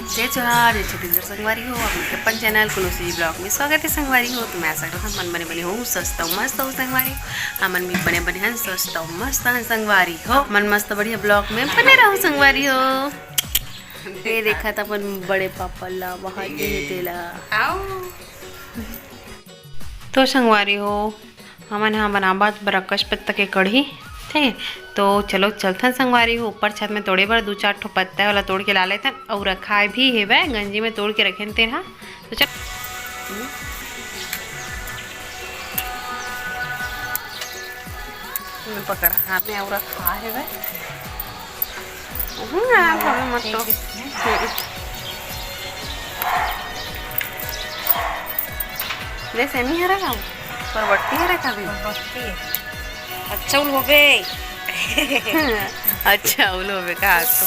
जय जोहार जय छत्तीसगढ़ संगवारी हो अपने अपन चैनल कुनुसी ब्लॉग में स्वागत है संगवारी हो। तो मैं आशा करता हूँ मन बने बने हो स्वस्थ हूँ मस्त हो संगवारी हाँ मन भी बने बने हैं स्वस्थ हूँ मस्त हैं संगवारी हो मन मस्त बढ़िया ब्लॉग में बने रहो संगवारी हो। ये देखा था अपन बड़े पापा ला वहाँ तेला तो संगवारी हो हमन यहाँ बनाबत बरकस पत्ता के कढ़ी ठीक है। तो चलो चलथन संगवारी हो ऊपर छत में तोड़े बर 2-4 ठो पत्ता वाला तोड़ के ला लेथन और रखाए भी है वह गंजी में तोड़ के रखे तेरा तो चल पकड़ हाथ में और रखा है वह मत तो जैसे नहीं हरा का परवट्टी हरा का भी अच्छा उल हो गए अच्छा उल हो का तो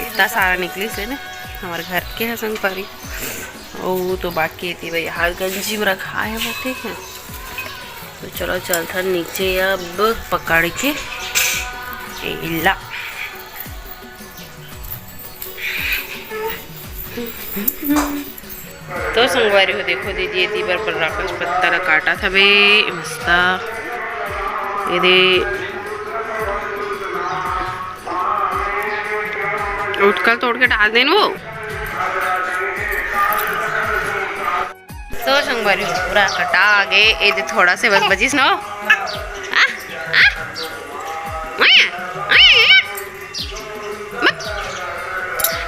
इतना सारा निकली से ना हमारे घर के है संग परी ओ तो बाकी थी भाई हाथ गंजी में रखा है वो ठीक है। तो चलो चलता नीचे अब पकड़ के इला तो संगवारी हो देखो दीदी ये बार पर राकेश पत्ता काटा था बे मस्ता ये उठकर तोड़ के डाल देन वो तो संगवारी पूरा कटा आगे ये थोड़ा से बस बजीस ना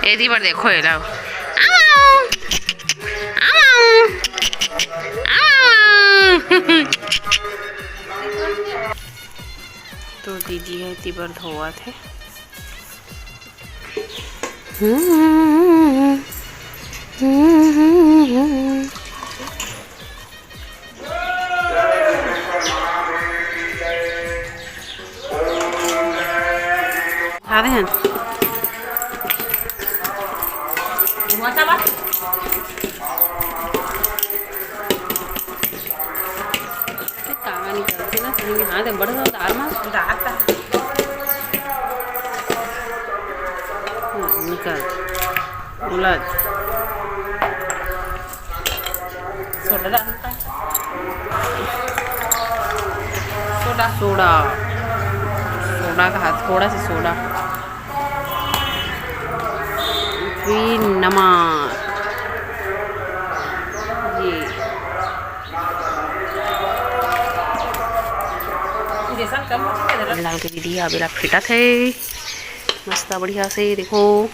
ये बार देखो ये लाओ तो दीदी है तिबर धोआ थे आ रहे हैं निकलते ना हाथ है बड़ा दार मास निकल उलझ सोडा डालता है सोडा सोडा सोडा का हाथ थोड़ा सा सोडा फिर नमक ये डाल के दीदी अबेला फिटा थे मस्त बढ़िया से देखो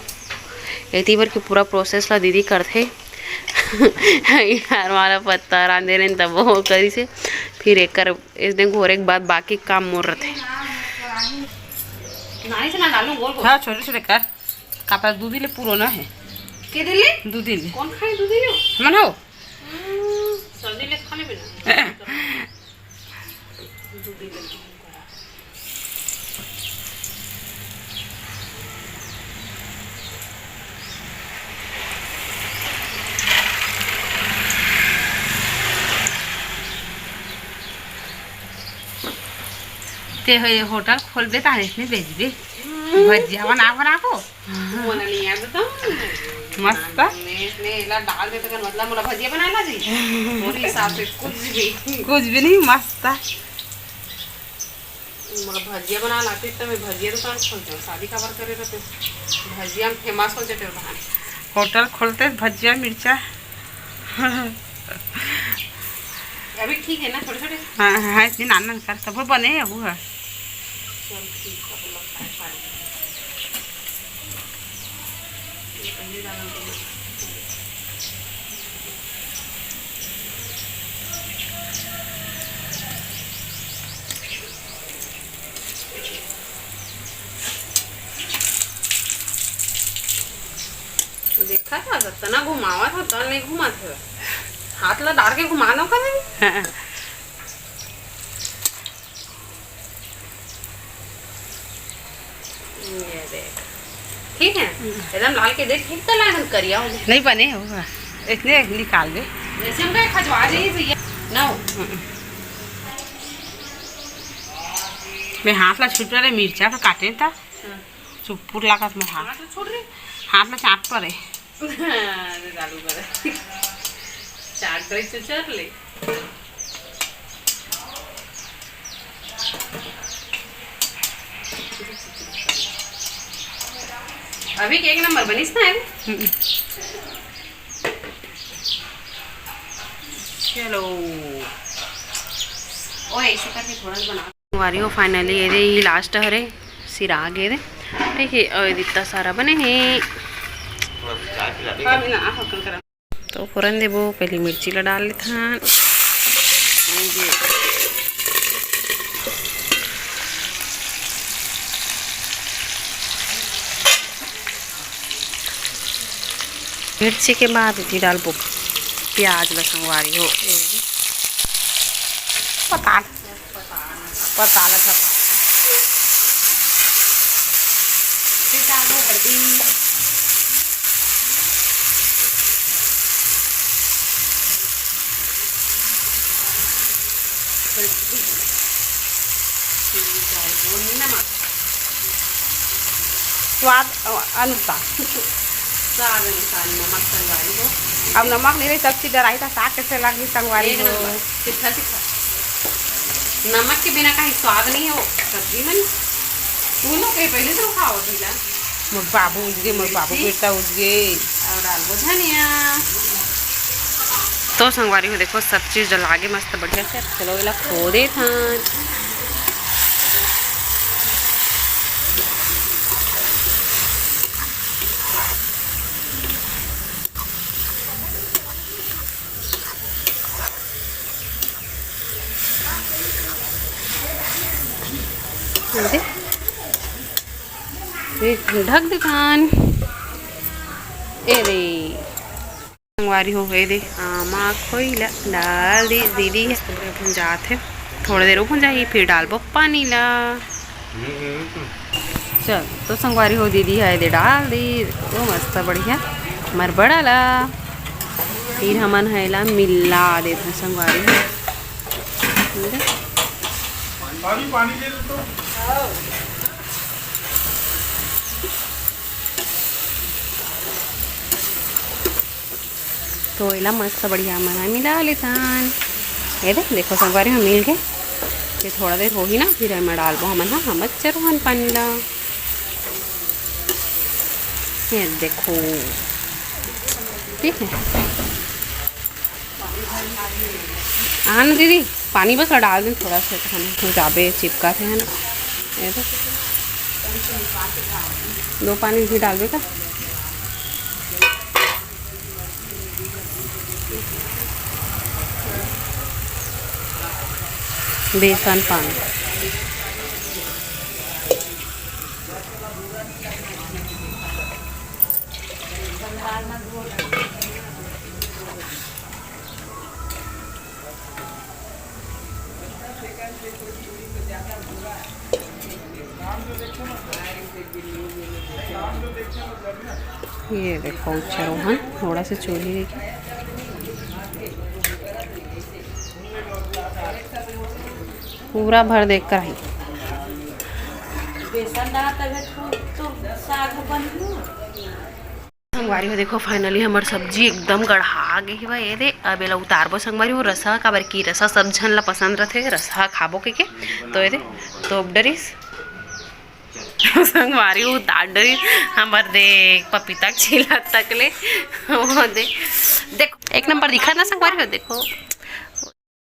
एती बार की पूरा प्रोसेस ला दीदी करते यार मारा पत्ता रांधे ने तब वो करी से फिर एक कर इस दिन को और एक बात बाकी काम मोर रहे नानी से ना डालूं गोल गोल हाँ छोटे छोटे कर कापा दूध ले पूरा ना है के दिले दूध ले कौन खाए दूध ले मन हो सर्दी ले खाने बिना दूध ले ते होटल खोल दे तारे इसमें भेज दे भजिया बना को मोना नहीं याद तो मस्त ने ला डाल दे तो मतलब मोला भजिया बनाना चाहिए मोरे हिसाब से कुछ भी नहीं मस्त मोला भजिया बना लाते तो मैं भजिया दुकान खोलते हूँ शादी खबर करे रहते भजिया फेमस हो जाते हैं होटल खोलते भजिया मिर्चा अभी ठीक है ना छोटे छोटे हाँ इतनी नाना कर सब बने है वो है देखा था तना घुमावा था तन नहीं घुमा थे हाथ ला डाल के घुमाना का नहीं ये देख ठीक है एकदम लाल के देख ठीक तो लागन करिया हो नहीं बने हो इतने निकाल दे जैसे हम कहे खजवा जाइए भैया ना हो मैं हाथ ला छूट रहे मिर्चा पर काटे था चुप्पुर लागत में हाथ छोड़ रही हाथ में चाट पर है चालू कर चाट चर ले अभी एक नंबर बनीस ना है। चलो ओ ऐसे करके थोड़ा बना वारी हो फाइनली ये लास्ट हरे सिरा गए ठीक है और इतना सारा बने हैं तो फ़ौरन देबो पहले मिर्ची ला डाल लेथन मिर्ची के बाद इतनी डालबो प्याज लहसुन वारी हो पताल पताल फिर डालबो हल्दी नमक स्वाद अनुसार स्वाद अनुसार नमक संगवारी हो अब नमक नहीं रही सब चीज डराई था साग कैसे लगी संगवारी एक हो नंबर तीखा तीखा नमक के बिना कहीं स्वाद नहीं हो सब्जी में तू लोग के पहले से खाओ पहला मोर बाबू उज गए मोर बाबू बेटा उज गए और डालबो धनिया तो संगवारी हो देखो सब चीज़ डला के मस्त बढ़िया से चलो इला खो दे था ढक दे खान ए रे संगवारी हो गए दे आमा खोइला डाल दी दीदी भुंजात है थोड़ी देर भुंजाई फिर डालबो पानी ला चल तो संगवारी हो दीदी है दे डाल दी तो मस्त बढ़िया मर बड़ा ला फिर हमन है ला मिला देते संगवारी पानी दे दो तो इला मस्त बढ़िया मना मिला लेतान ये देखो संगवारी हम मिल के फिर थोड़ा देर हो ही ना फिर हम डालबो हमन हम चरहन पानी ला ये देखो ठीक है आना दीदी पानी बस डाल दें थोड़ा सा खाना जाबे चिपका थे है ना ये तो दो पानी भी डाल देगा बेसन पानी ये देखो चरोहन थोड़ा सा चूल्ही देखिए पूरा भर देख कर आई संगवारी हो देखो फाइनली हमार सब्जी एकदम गढ़ा गई बा ये दे अब एला उतारबो संगवारी हो रसा काबर की रसा सब झन ला पसंद रथे रसा खाबो के तो ये दे तो अब डरिस संगवारी हो उतार डरिस हमार देख पपीता छिला तक ले वो दे देखो एक नंबर दिखा ना संगवारी हो देखो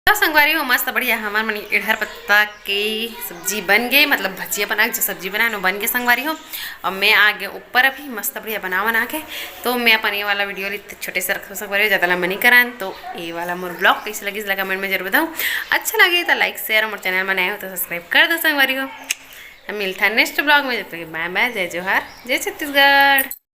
तो संगवारी हो मस्त बढ़िया हमार मन इधर पत्ता की सब्जी बन गई मतलब भजिया बना जो सब्जी बनाए वो बन गए संगवारी हो और मैं आ गए ऊपर अभी मस्त बढ़िया बना के तो मैं अपन ये वाला वीडियो छोटे से रखो संगवारी हो ज़्यादा लंबा नहीं करान तो ये वाला मोर ब्लॉग कैसे लगी इसलिए कमेंट में जरूर बताऊँ अच्छा लगे तो लाइक शेयर और चैनल बनाए हो तो सब्सक्राइब कर दो संगवारी हो हम मिलता है नेक्स्ट ब्लॉग में जब तक बाय बाय जय जोहार जय छत्तीसगढ़।